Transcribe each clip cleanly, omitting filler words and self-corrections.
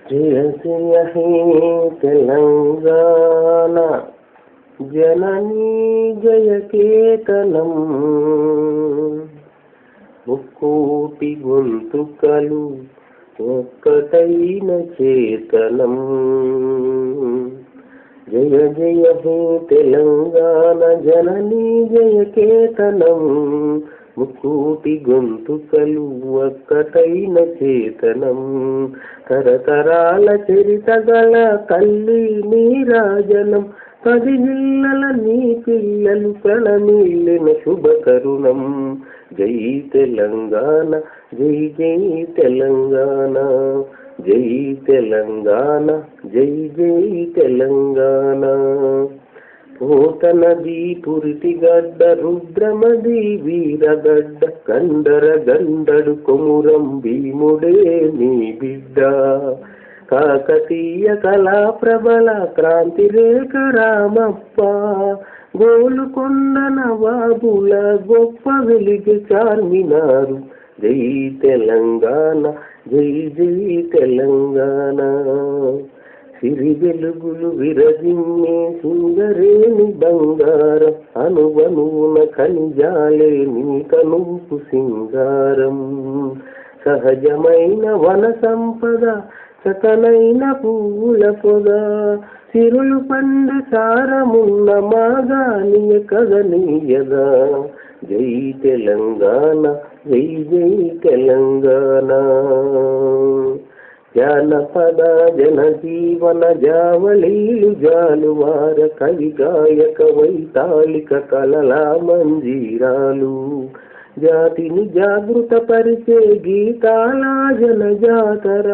జయ జయ హే తెలంగాణ జననీ జయ కేతనం ముక్కోటి గొంతుకలు ఒక్కటైన చేతనం. జయ జయ హే తెలంగాణ జననీ జయ కేతనం ముక్కోటి గొంతుకలు ఒక్కటైన చేతనం. తరతరాల చరిత గల తల్లి నీరాజనం 10 జిల్లల నీ పిల్లలు ప్రణమిల్లిన శుభకరుణం. జై తెలంగాణ జై జై తెలంగాణ జై తెలంగాణ జై జై తెలంగాణ. పోతనది పురిటిగడ్డ రుద్రమది వీరగడ్డ కండర గండడు కొమురం భీముడే నీ బిడ్డ. కాకతీయ కళా ప్రబల క్రాంతి రేఖ రామప్ప గోలుకొండ నవాబుల గొప్ప వెలిగి చార్మినారు. జై తెలంగాణ జై జై తెలంగాణ. సిరి వెలుగులు విరజిమ్మే సింగరేణి బంగారం అనువనువున ఖనిజాలే నీ కనుపు సింగారం. సహజమైన వన సంపద చకనైన పూల పొద సిరులు పండు సారమున్న మాగానియ కదనీయదా. జై తెలంగాణ జై జై తెలంగాణ. జానపద జనజీవన జావళీలు జాలువార కవి గాయక వైతాళిక కళలా మంజీరాలు జాతిని జాగృత పరిచే గీతాల జనజాతర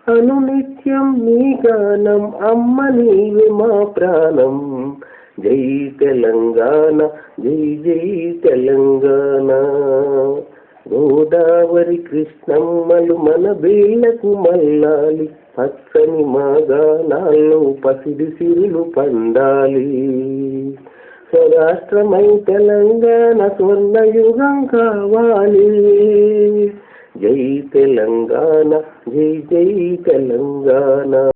అనునిత్యం నీ గానం అమ్మ నీవే మా ప్రాణం. జై తెలంగాణ జై జై తెలంగాణ. గోదావరి కృష్ణమ్మలు మన బేళ్లకు మల్లాలి పచ్చని మాగానాల్లో పసిడి సిరులు పండాలి. స్వరాష్ట్రమై తెలంగాణ స్వర్ణయుగం కావాలి. జై తెలంగాణ జై జై తెలంగాణ.